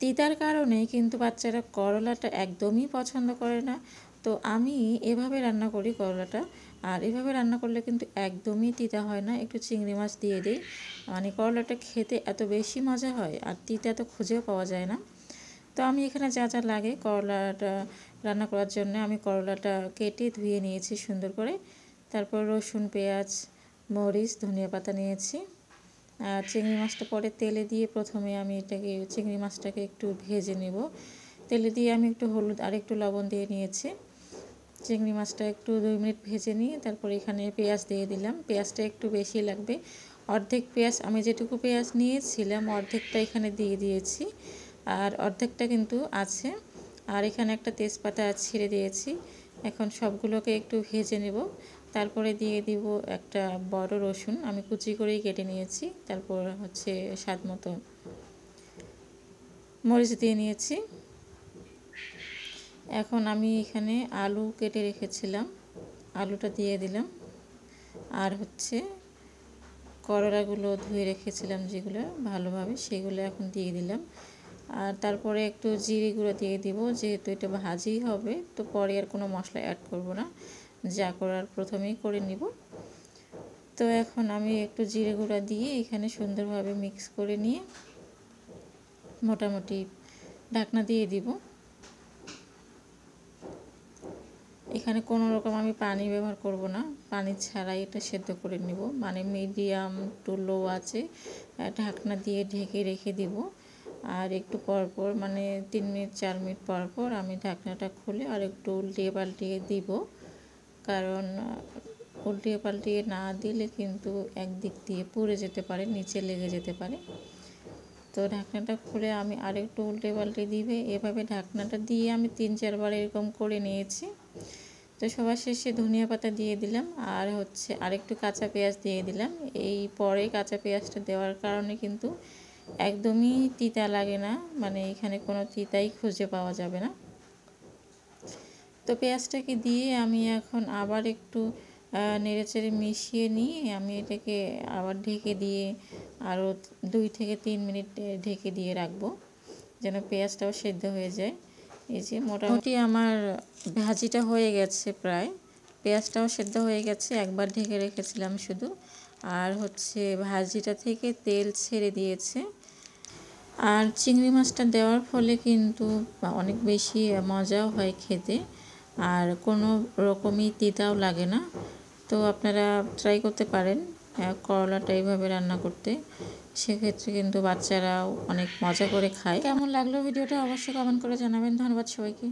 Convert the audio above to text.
Teacher কারণে কিন্তু বাচ্চারা করলাটা একদমই পছন্দ করে না। তো আমি এভাবে রান্না করি করলাটা। আর এভাবে রান্না করলে কিন্তু একদমই তিতা হয় না। একটু চিংড়ি মাছ দিয়ে দিই, মানে করলাটা খেতে এত বেশি মজা হয়, আর তিতা তো খুঁজেও পাওয়া যায় না। তো আমি এখানে যা যা লাগে করলাটা রান্না করার জন্য আমি করলাটা কেটে ধুয়ে নিয়েছি সুন্দর করে। তারপর রসুন, পেঁয়াজ, মরিচ, ধনিয়া পাতা নিয়েছি। আর চিংড়ি মাছটা পরে তেলে দিয়ে প্রথমে আমি চিংড়ি মাছটাকে একটু ভেজে নেব। তেলে দিয়ে আমি একটু হলুদ আর একটু লবণ দিয়ে নিয়েছি। চিংড়ি মাছটা একটু 2 মিনিট ভেজে নিয়ে তারপর এখানে পেঁয়াজ দিয়ে দিলাম। পেঁয়াজটা একটু বেশি লাগবে, অর্ধেক পেঁয়াজ, আমি যেটুকু পেঁয়াজ নিয়েছিলাম অর্ধেকটা এখানে দিয়ে দিয়েছি, আর অর্ধেকটা কিন্তু আছে। আর এখানে একটা তেজপাতা ছিঁড়ে দিয়েছি। এখন সবগুলোকে একটু ভেজে নেব। তারপরে দিয়ে দিব একটা বড় রসুন, আমি কুচি করেই কেটে নিয়েছি। তারপর হচ্ছে স্বাদ মতো মরিচ দিয়ে নিয়েছি। এখন আমি এখানে আলু কেটে রেখেছিলাম, আলুটা দিয়ে দিলাম। আর হচ্ছে করলাগুলো ধুয়ে রেখেছিলাম যেগুলো ভালোভাবে, সেগুলো এখন দিয়ে দিলাম। আর তারপরে একটু জিরে গুঁড়ো দিয়ে দিব, যেহেতু এটা ভাজি হবে তো পরে আর কোনো মশলা অ্যাড করব না, যা করার প্রথমেই করে নিব। তো এখন আমি একটু জিরে গুঁড়া দিয়ে এখানে সুন্দরভাবে মিক্স করে নিয়ে মোটামুটি ঢাকনা দিয়ে দিব। এখানে কোনো রকম আমি পানি ব্যবহার করব না, পানি ছাড়াই এটা সেদ্ধ করে নেব, মানে মিডিয়াম টু লো আছে ঢাকনা দিয়ে ঢেকে রেখে দিব। আর একটু পরপর মানে 3 মিনিট 4 মিনিট পরপর আমি ঢাকনাটা খুলে আর একটু উল্টিয়ে পাল্টিয়ে দিব, কারণ উল্টিয়ে পাল্টিয়ে না দিলে কিন্তু একদিক দিয়ে পুড়ে যেতে পারে, নিচে লেগে যেতে পারে। তো ঢাকনাটা খুলে আমি আরেকটু উল্টে পাল্টে দিবে, এভাবে ঢাকনাটা দিয়ে আমি 3-4 বার এরকম করে নিয়েছি। তো সবার শেষে ধনিয়া পাতা দিয়ে দিলাম, আর হচ্ছে আরেকটু কাঁচা পেঁয়াজ দিয়ে দিলাম। এই পরে কাঁচা পেঁয়াজটা দেওয়ার কারণে কিন্তু একদমই তিতা লাগে না, মানে এখানে কোনো তিতাই খুঁজে পাওয়া যাবে না। তো পেঁয়াজটাকে দিয়ে আমি এখন আবার একটু নেড়েচেড়ে মিশিয়ে নিয়ে আমি এটাকে আবার ঢেকে দিয়ে আরও 2 থেকে 3 মিনিট ঢেকে দিয়ে রাখবো, যেন পেঁয়াজটাও সেদ্ধ হয়ে যায়। এই যে মোটামুটি আমার ভাজিটা হয়ে গেছে প্রায়, পেঁয়াজটাও সেদ্ধ হয়ে গেছে, একবার ঢেকে রেখেছিলাম শুধু। আর হচ্ছে ভাজিটা থেকে তেল ছেড়ে দিয়েছে। আর চিংড়ি মাছটা দেওয়ার ফলে কিন্তু অনেক বেশি মজাও হয় খেতে, আর কোনো রকমই তিতাও লাগে না। তো আপনারা ট্রাই করতে পারেন করলাটা এইভাবে রান্না করতে, সেক্ষেত্রে কিন্তু বাচ্চারাও অনেক মজা করে খায়। কেমন লাগলো ভিডিওটা অবশ্যই কমেন্ট করে জানাবেন। ধন্যবাদ সবাইকে।